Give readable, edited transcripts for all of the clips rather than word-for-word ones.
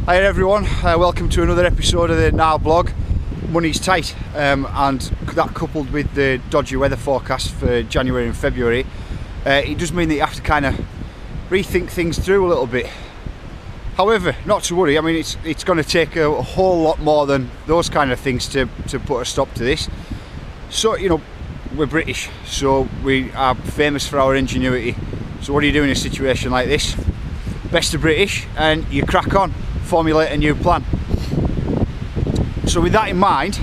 Hi everyone, welcome to another episode of the GNAR blog. Money's tight, and that coupled with the dodgy weather forecast for January and February, it does mean that you have to kind of rethink things through a little bit. However, not to worry, I mean it's going to take a whole lot more than those kind of things to put a stop to this. So, you know, we're British, so we are famous for our ingenuity. So what do you do in a situation like this? Best of British, and you crack on, formulate a new plan. So with that in mind,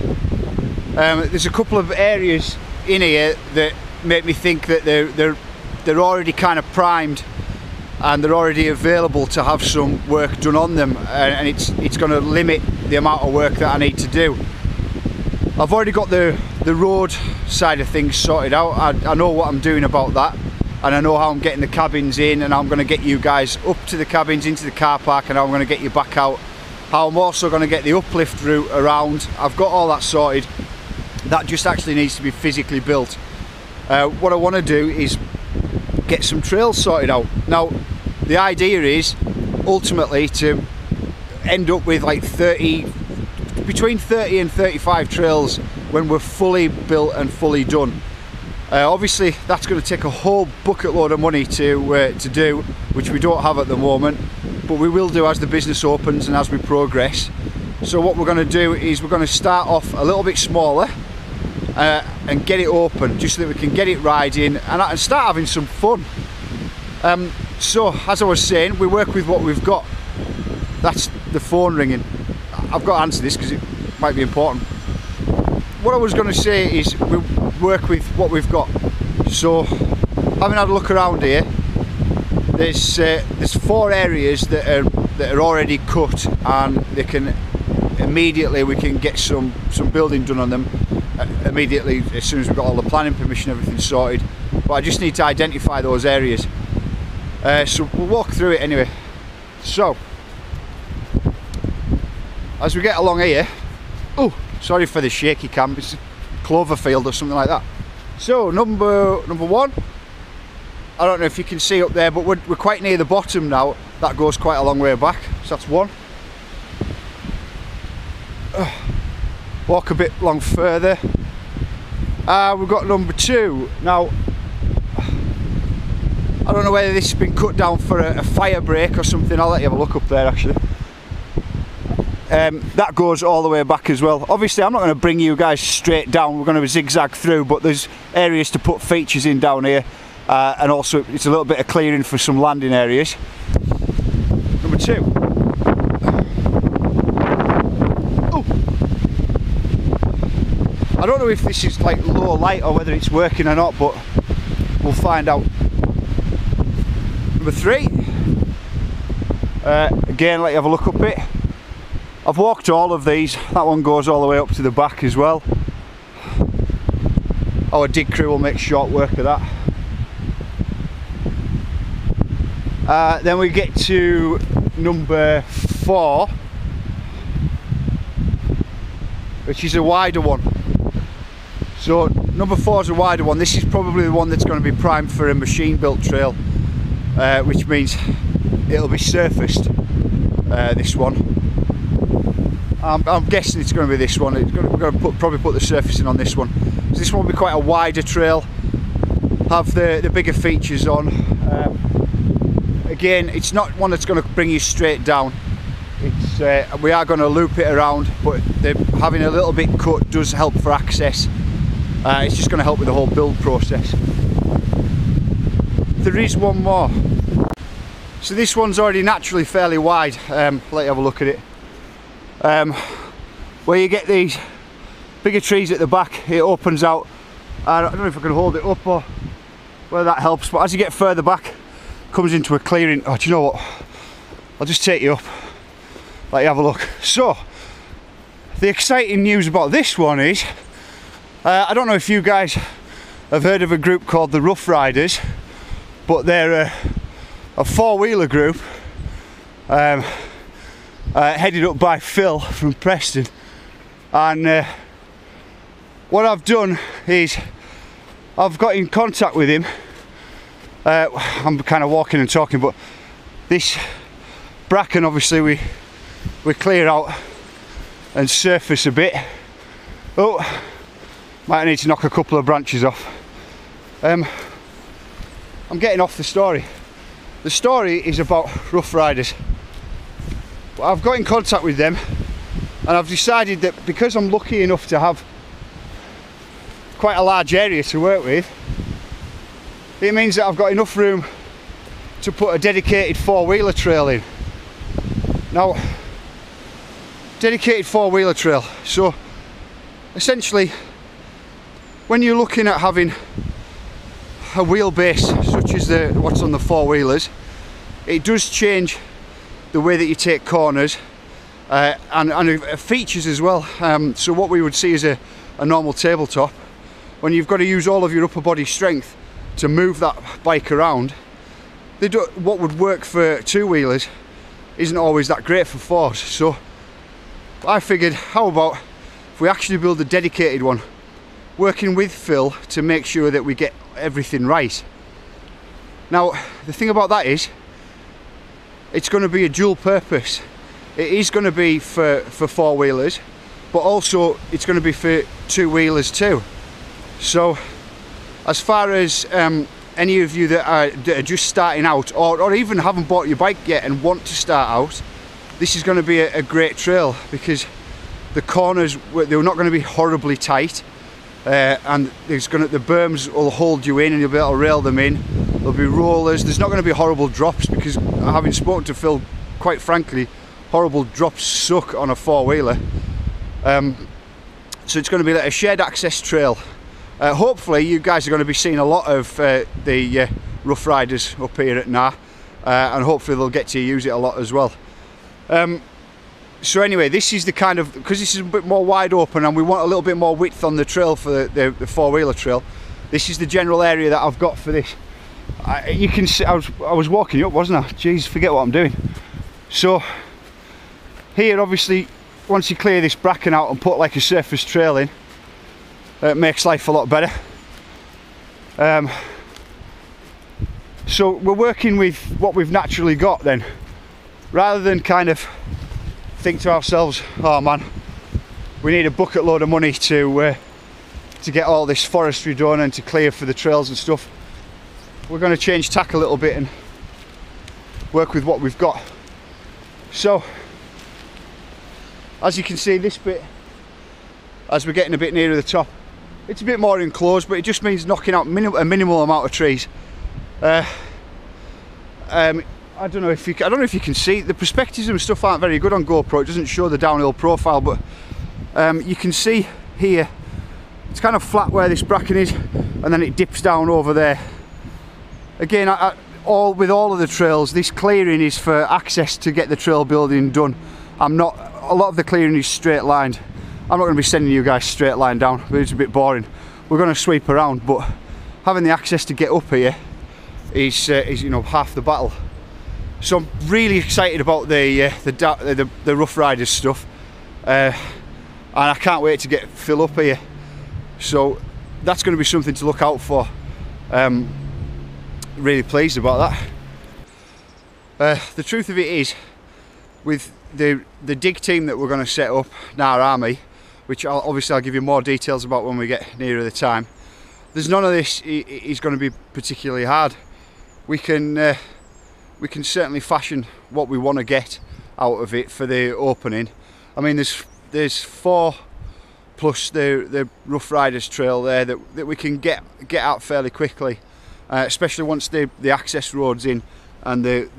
there's a couple of areas in here that make me think that they're already kind of primed and they're already available to have some work done on them, and it's going to limit the amount of work that I need to do. I've already got the road side of things sorted out. I know what I'm doing about that, and I know how I'm getting the cabins in, and I'm going to get you guys up to the cabins, into the car park, and how I'm going to get you back out. How I'm also going to get the uplift route around. I've got all that sorted. That just actually needs to be physically built. What I want to do is get some trails sorted out. Now, the idea is ultimately to end up with like between 30 and 35 trails when we're fully built and fully done. Obviously that's going to take a whole bucket load of money to do, which we don't have at the moment, but we will do as the business opens and as we progress. So what we're going to do is we're going to start off a little bit smaller and get it open, just so that we can get it riding and start having some fun. So as I was saying, we work with what we've got. That's the phone ringing. I've got to answer this because it might be important. What I was going to say is we work with what we've got. So having had a look around here, there's 4 areas that are already cut, and they can immediately, we can get some building done on them immediately as soon as we've got all the planning permission, everything sorted. But I just need to identify those areas. So we'll walk through it anyway. So as we get along here, oh, sorry for the shaky cam, it's a clover field or something like that. So number 1, I don't know if you can see up there, but we're quite near the bottom now. That goes quite a long way back, so that's 1. Walk a bit long further. We've got number 2. Now, I don't know whether this has been cut down for a fire break or something. I'll let you have a look up there actually. That goes all the way back as well. Obviously I'm not going to bring you guys straight down, we're going to zigzag through, but there's areas to put features in down here, and also it's a little bit of clearing for some landing areas. Number 2. Oh, I don't know if this is like low light or whether it's working or not, but we'll find out. Number 3. Again, let you have a look up it. I've walked all of these. That one goes all the way up to the back as well. Our dig crew will make short work of that. Then we get to number 4, which is a wider one. So number 4 is a wider one. This is probably the one that's going to be primed for a machine built trail, which means it'll be surfaced, this one. I'm guessing it's going to be this one. We're going to probably put the surfacing on this one. So this one will be quite a wider trail, have the bigger features on. Again, it's not one that's going to bring you straight down. We are going to loop it around, but having a little bit cut does help for access. It's just going to help with the whole build process. There is one more. So this one's already naturally fairly wide. Let you have a look at it. Where you get these bigger trees at the back, it opens out. I don't know if I can hold it up or whether that helps, but as you get further back, it comes into a clearing. Oh, do you know what? I'll just take you up, let you have a look. So, the exciting news about this one is, I don't know if you guys have heard of a group called the Rough Riders, but they're a 4-wheeler group. Headed up by Phil from Preston, and what I've done is I've got in contact with him. I'm kind of walking and talking, but this bracken, obviously we we clear out and surface a bit. Oh, might need to knock a couple of branches off. I'm getting off the story. The story is about Rough Riders. I've got in contact with them, and I've decided that because I'm lucky enough to have quite a large area to work with, it means that I've got enough room to put a dedicated four-wheeler trail in. Now, dedicated four-wheeler trail, so essentially when you're looking at having a wheelbase such as what's on the four-wheelers, it does change the way that you take corners and features as well. So what we would see is a normal tabletop, when you've got to use all of your upper body strength to move that bike around, what would work for two-wheelers isn't always that great for fours. So I figured, how about if we actually build a dedicated one, working with Phil to make sure that we get everything right. Now, the thing about that is, it's going to be a dual purpose. It is going to be for four-wheelers, but also it's going to be for two-wheelers too. So as far as any of you that are just starting out, or even haven't bought your bike yet and want to start out, this is going to be a great trail, because the corners, they're not going to be horribly tight, and the berms will hold you in and you'll be able to rail them in. There'll be rollers. There's not going to be horrible drops, because having spoken to Phil, quite frankly, horrible drops suck on a four-wheeler. So it's going to be like a shared access trail. Hopefully you guys are going to be seeing a lot of the Rough Riders up here at GNAR, and hopefully they'll get to use it a lot as well. So anyway, this is the kind of, because this is a bit more wide open and we want a little bit more width on the trail for the four-wheeler trail, this is the general area that I've got for this. You can see, I was walking up, wasn't I? Jeez, forget what I'm doing. So here, obviously, once you clear this bracken out and put like a surface trail in, it makes life a lot better. So we're working with what we've naturally got then, rather than kind of think to ourselves, oh man, we need a bucket load of money to get all this forestry done and to clear for the trails and stuff. We're going to change tack a little bit and work with what we've got. So as you can see, this bit, as we're getting a bit nearer the top, it's a bit more enclosed, but it just means knocking out a minimal amount of trees. I don't know if you can see, the perspectives and stuff aren't very good on GoPro. It doesn't show the downhill profile, but you can see here it's kind of flat where this bracken is, and then it dips down over there. Again, with all of the trails, this clearing is for access to get the trail building done. A lot of the clearing is straight lined. I'm not going to be sending you guys straight line down, but it's a bit boring. We're going to sweep around, but having the access to get up here is you know, half the battle. So I'm really excited about the Rough Riders stuff, and I can't wait to get Phil up here. So that's going to be something to look out for. Really pleased about that. The truth of it is, with the dig team that we're going to set up, GNAR Army, which I'll give you more details about when we get nearer the time, there's none of this is going to be particularly hard. We can certainly fashion what we want to get out of it for the opening. I mean, there's 4 plus the Rough Riders trail there that we can get out fairly quickly, especially once the access road's in and the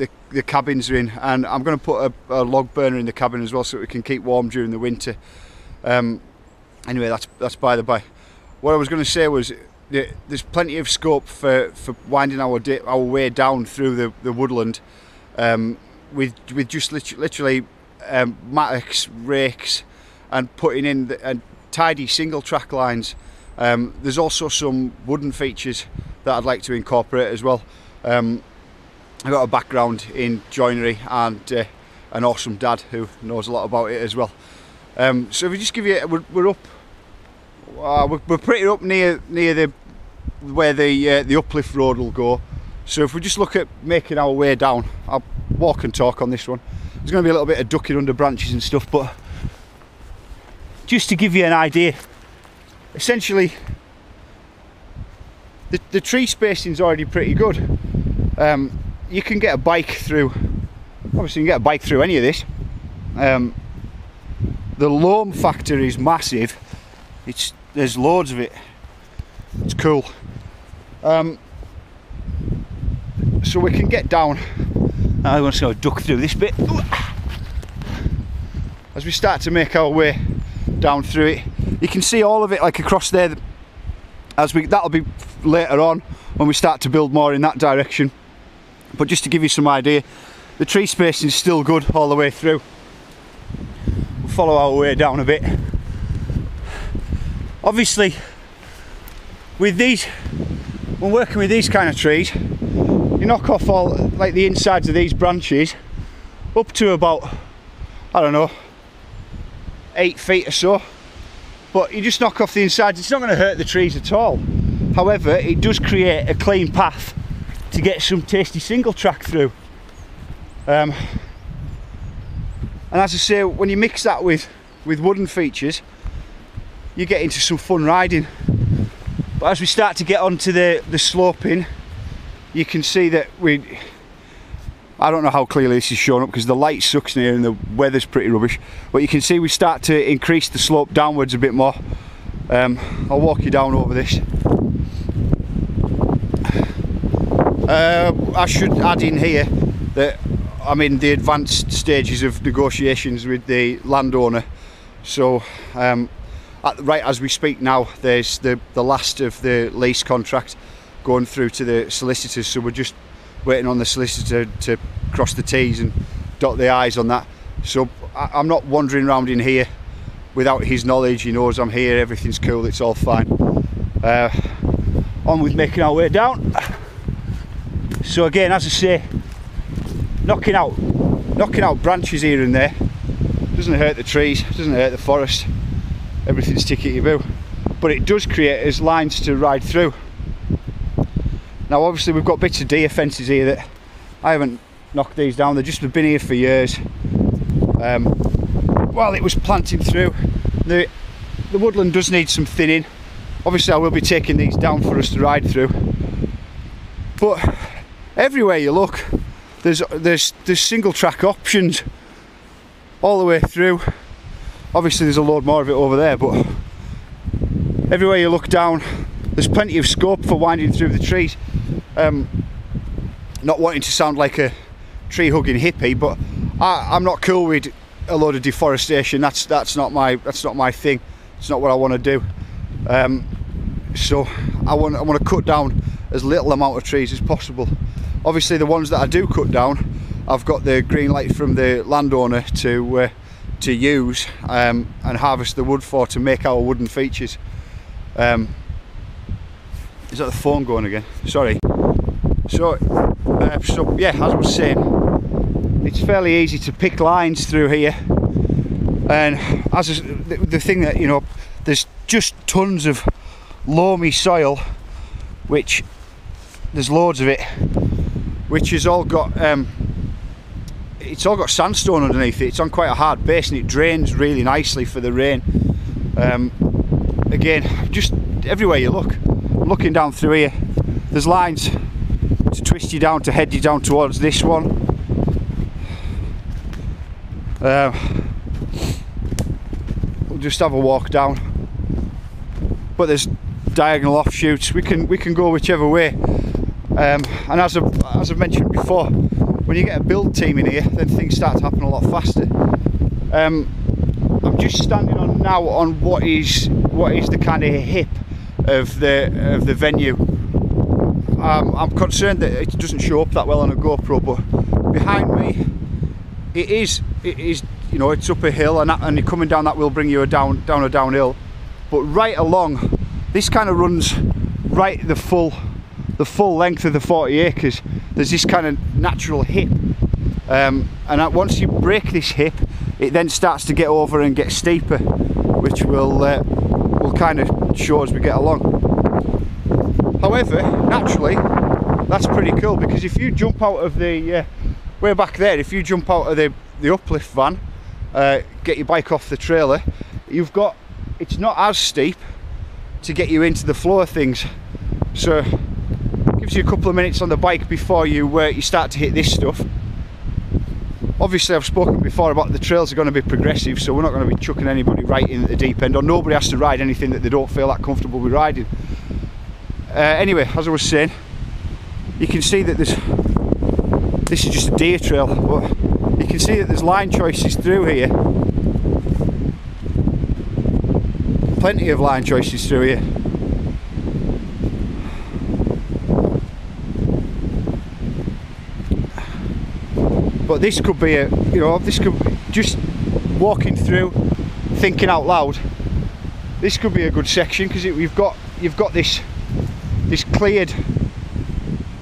cabins are in. And I'm going to put a log burner in the cabin as well, so that we can keep warm during the winter. Anyway, that's by the by. What I was going to say was, there's plenty of scope for winding our way down through the woodland, with just literally mattocks, rakes, and putting in tidy single track lines. There's also some wooden features that I'd like to incorporate as well. I've got a background in joinery and an awesome dad who knows a lot about it as well. So if we just give you, we're pretty up near where the uplift road will go. So if we just look at making our way down, I'll walk and talk on this one. There's going to be a little bit of ducking under branches and stuff, but just to give you an idea, essentially the tree spacing is already pretty good. You can get a bike through, obviously you can get a bike through any of this. The loam factor is massive. There's loads of it. It's cool. So we can get down. Now I'm just going to duck through this bit. As we start to make our way down through it, you can see all of it like across there. That'll be later on when we start to build more in that direction. But just to give you some idea, the tree spacing is still good all the way through. We'll follow our way down a bit. Obviously, with these, when working with these kind of trees, you knock off all like the insides of these branches up to about, I don't know, 8 feet or so, but you just knock off the insides. It's not going to hurt the trees at all. However, it does create a clean path to get some tasty single track through. And as I say, when you mix that with wooden features, you get into some fun riding. But as we start to get onto the sloping, you can see that I don't know how clearly this is showing up because the light sucks in here and the weather's pretty rubbish, but you can see we start to increase the slope downwards a bit more. I'll walk you down over this. I should add in here that I'm in the advanced stages of negotiations with the landowner, so right as we speak now, there's the last of the lease contract going through to the solicitors, so we're just waiting on the solicitor to cross the T's and dot the I's on that. So I'm not wandering around in here without his knowledge. He knows I'm here, everything's cool, it's all fine. On with making our way down. So again, as I say, knocking out branches here and there doesn't hurt the trees, doesn't hurt the forest, everything's tickety-boo, but it does create us lines to ride through. Now obviously we've got bits of deer fences here that I haven't knocked these down, they've just been here for years. While it was planting through, the woodland does need some thinning. Obviously I will be taking these down for us to ride through, but everywhere you look there's single track options all the way through. Obviously there's a load more of it over there, but everywhere you look down there's plenty of scope for winding through the trees. Not wanting to sound like a tree hugging hippie, but I'm not cool with a load of deforestation. That's not my thing. It's not what I want to do. So I want to cut down as little amount of trees as possible. Obviously the ones that I do cut down, I've got the green light from the landowner to use and harvest the wood for, to make our wooden features. Is that the phone going again? Sorry. So yeah, as I was saying, it's fairly easy to pick lines through here, and the thing that, you know, there's just tons of loamy soil, which there's loads of it, which has all got it's all got sandstone underneath it. It's on quite a hard base and it drains really nicely for the rain. Again, just everywhere you look, I'm looking down through here, there's lines to twist you down, to head you down towards this one. We'll just have a walk down, but there's diagonal offshoots. We can go whichever way, and as I've mentioned before, when you get a build team in here, then things start to happen a lot faster. I'm just standing on now on what is the kind of hip of the venue. I'm concerned that it doesn't show up that well on a GoPro, but behind me it is, you know, it's up a hill, and you're coming down that will bring you down a downhill. But right along, this kind of runs right the full length of the 40 acres. There's this kind of natural hip, and once you break this hip, it then starts to get over and get steeper, which will kind of show as we get along. However, naturally, that's pretty cool, because if you jump out of the way back there, if you jump out of the uplift van, get your bike off the trailer, it's not as steep to get you into the flow of things, so it gives you a couple of minutes on the bike before you start to hit this stuff. Obviously, I've spoken before about the trails are going to be progressive, so we're not going to be chucking anybody right in at the deep end, or nobody has to ride anything that they don't feel that comfortable with riding. Anyway, as I was saying, you can see that this is just a deer trail, but you can see that there's line choices through here. Plenty of line choices through here. But this could be just walking through, thinking out loud, this could be a good section, because you've got this cleared,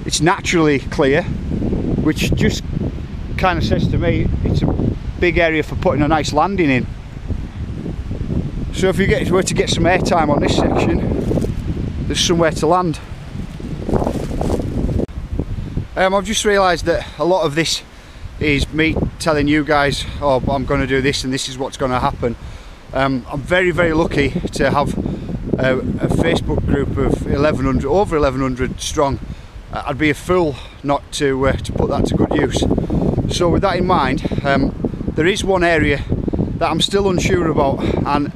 it's naturally clear, which just kind of says to me it's a big area for putting a nice landing in. So if you were to get some airtime on this section, there's somewhere to land. I've just realised that a lot of this is me telling you guys, oh, I'm going to do this and this is what's going to happen. I'm very, very lucky to have a Facebook group of over 1100 strong. I'd be a fool not to put that to good use. So with that in mind, there is one area that I'm still unsure about, and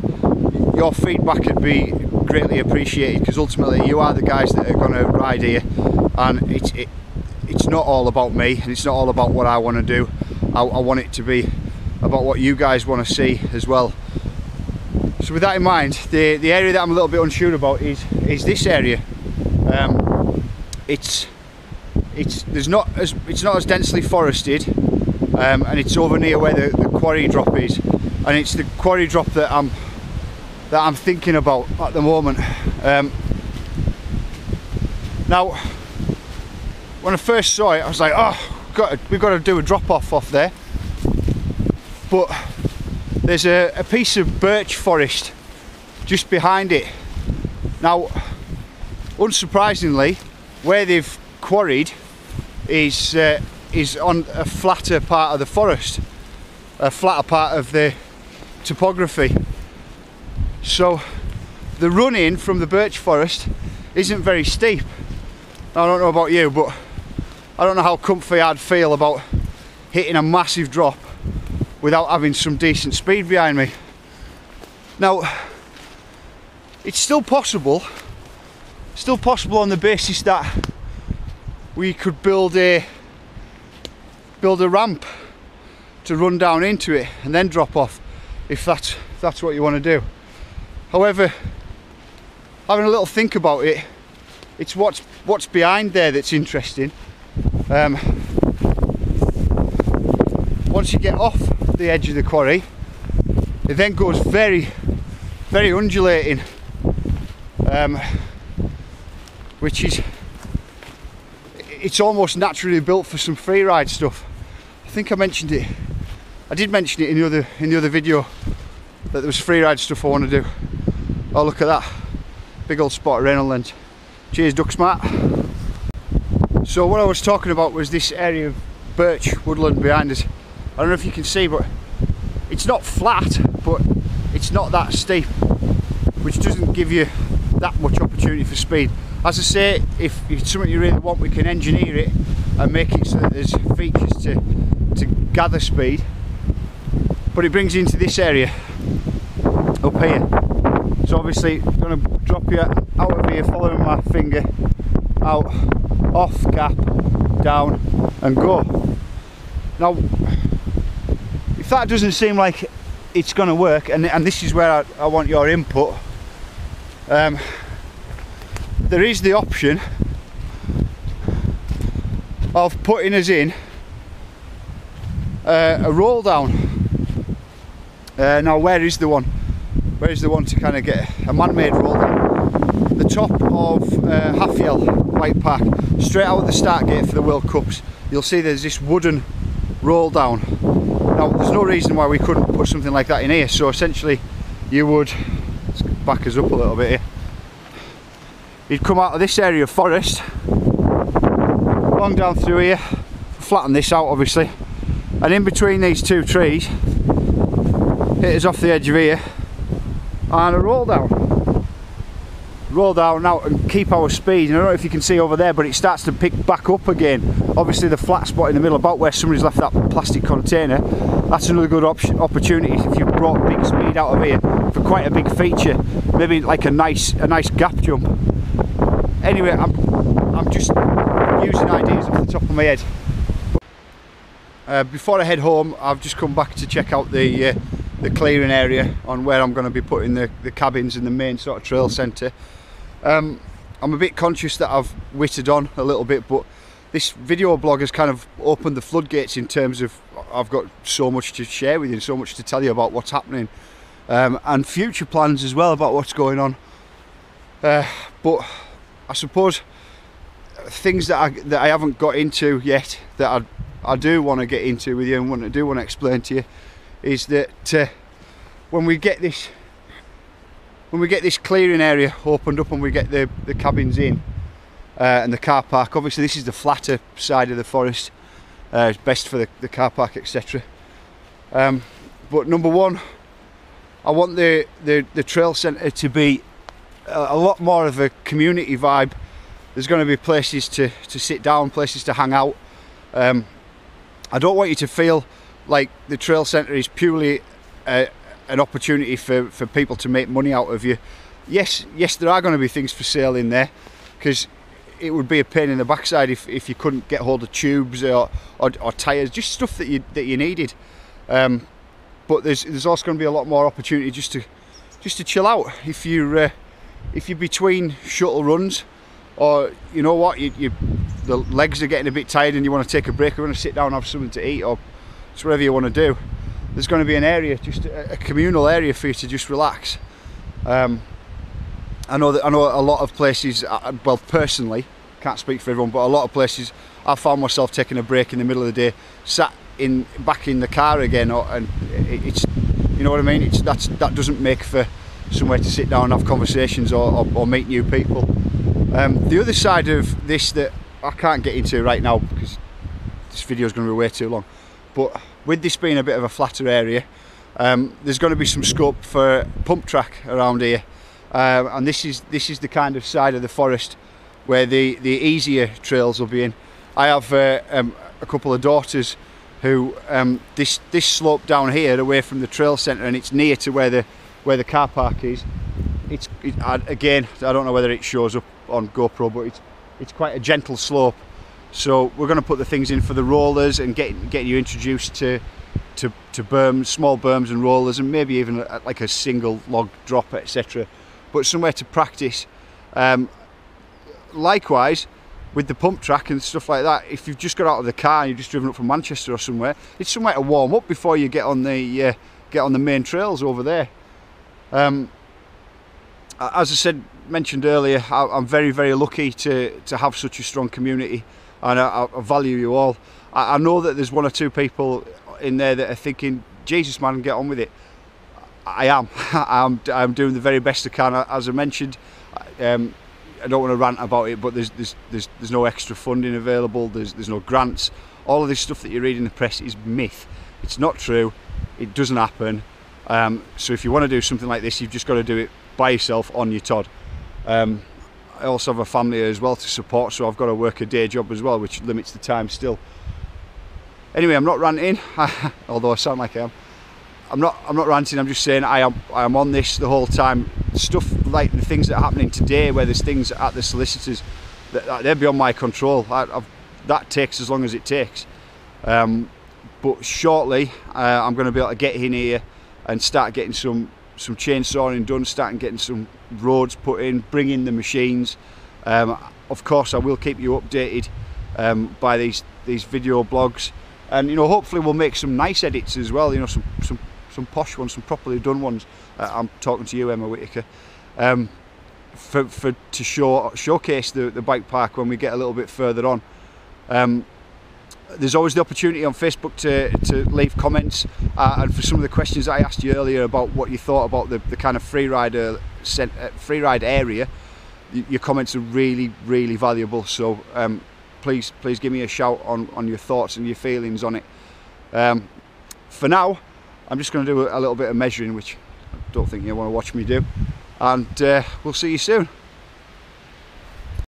your feedback would be greatly appreciated, because ultimately you are the guys that are going to ride here, and it's not all about me, and it's not all about what I want to do. I want it to be about what you guys want to see as well. So with that in mind, the area that I'm a little bit unsure about is this area. It's not as densely forested, and it's over near where the quarry drop is, and it's the quarry drop that I'm thinking about at the moment. Now, when I first saw it, I was like, oh, we've got to do a drop off there. But there's a piece of birch forest just behind it. Now, unsurprisingly, where they've quarried is on a flatter part of the forest, a flatter part of the topography. So the run in from the birch forest isn't very steep. Now, I don't know about you, but I don't know how comfy I'd feel about hitting a massive drop without having some decent speed behind me. Now, it's still possible on the basis that we could build a ramp to run down into it and then drop off, if that's what you want to do. However, having a little think about it, it's what's behind there that's interesting. Once you get off the edge of the quarry, it then goes very, very undulating, which is, it's almost naturally built for some freeride stuff. I think I did mention it in the other video, that there was freeride stuff I want to do. Oh, look at that big old spot of rainbow lens. Cheers, duck smart. So what I was talking about was this area of birch woodland behind us. I don't know if you can see, but it's not flat, but it's not that steep, which doesn't give you that much opportunity for speed. As I say, if it's something you really want, we can engineer it and make it so that there's features to gather speed. But it brings you into this area up here. So obviously I'm going to drop you out of here, following my finger, out, off, gap, down and go. Now, if that doesn't seem like it's going to work, and this is where I want your input, there is the option of putting us in a roll down. Now, where is the one? Where is the one to kind of get a man-made roll down? The top of Halfyell White Park, straight out of the start gate for the World Cups, you'll see there's this wooden roll down. Now, there's no reason why we couldn't put something like that in here. So essentially, you would, let's back us up a little bit here. You'd come out of this area of forest, along down through here, flatten this out obviously, and in between these two trees, hit us off the edge of here, and a roll down now and keep our speed. And I don't know if you can see over there, but it starts to pick back up again. Obviously the flat spot in the middle, about where somebody's left that plastic container, that's another good opportunity if you brought big speed out of here for quite a big feature, maybe like a nice gap jump. Anyway, I'm just using ideas off the top of my head. Before I head home, I've just come back to check out the clearing area on where I'm going to be putting the cabins in the main sort of trail centre. I'm a bit conscious that I've whittled on a little bit, but this video blog has kind of opened the floodgates in terms of I've got so much to share with you, so much to tell you about what's happening, and future plans as well about what's going on. But I suppose things that I haven't got into yet that I do want to get into with you and do want to explain to you is that when we get this clearing area opened up and we get the cabins in and the car park, obviously this is the flatter side of the forest, it's best for the car park, etc. But number one, I want the trail centre to be a lot more of a community vibe. There's going to be places to sit down, places to hang out. I don't want you to feel like the trail centre is purely an opportunity for people to make money out of you. Yes, there are going to be things for sale in there, because it would be a pain in the backside if you couldn't get hold of tubes or tyres, just stuff that you needed. But there's also going to be a lot more opportunity just to chill out if you're between shuttle runs, or you know what, the legs are getting a bit tired and you want to take a break, or want to sit down and have something to eat, or it's whatever you want to do. There's going to be an area, just a communal area for you to just relax. I know a lot of places, well, personally, can't speak for everyone, but a lot of places I found myself taking a break in the middle of the day, sat back in the car again, and it's, you know what I mean, that doesn't make for somewhere to sit down and have conversations or meet new people. The other side of this that I can't get into right now because this video is going to be way too long, but with this being a bit of a flatter area, there's going to be some scope for pump track around here, and this is the kind of side of the forest where the easier trails will be in. I have a couple of daughters who this slope down here away from the trail centre, and it's near to where the car park is. Again, I don't know whether it shows up on GoPro, but it's quite a gentle slope. So we're going to put the things in for the rollers and get you introduced to berms, small berms and rollers, and maybe even like a single log drop, etc. But somewhere to practice. Likewise, with the pump track and stuff like that, if you've just got out of the car and you've just driven up from Manchester or somewhere, it's somewhere to warm up before you get on the main trails over there. As I mentioned earlier, I'm very, very lucky to have such a strong community, and I value you all. I know that there's one or two people in there that are thinking, Jesus man, get on with it. I am. I'm doing the very best I can. As I mentioned, I don't want to rant about it, but there's no extra funding available, there's no grants. All of this stuff that you read in the press is myth. It's not true, it doesn't happen. So if you want to do something like this, you've just got to do it by yourself on your Todd. I also have a family as well to support, so I've got to work a day job as well, which limits the time still. Anyway, I'm not ranting, although I sound like I am. I'm not ranting, I'm just saying I am on this the whole time. Stuff like the things that are happening today, where there's things at the solicitors, they're beyond my control. That takes as long as it takes. But shortly, I'm going to be able to get in here and start getting some chainsawing done, starting getting some roads put in, bring in the machines. Of course, I will keep you updated by these video blogs, and you know, hopefully we'll make some nice edits as well. You know, some posh ones, some properly done ones. I'm talking to you, Emma Whitaker, to showcase the bike park when we get a little bit further on. There's always the opportunity on Facebook to leave comments, and for some of the questions I asked you earlier about what you thought about the kind of free ride area, your comments are really, really valuable. So please give me a shout on your thoughts and your feelings on it. For now, I'm just going to do a little bit of measuring, which I don't think you want to watch me do, and we'll see you soon.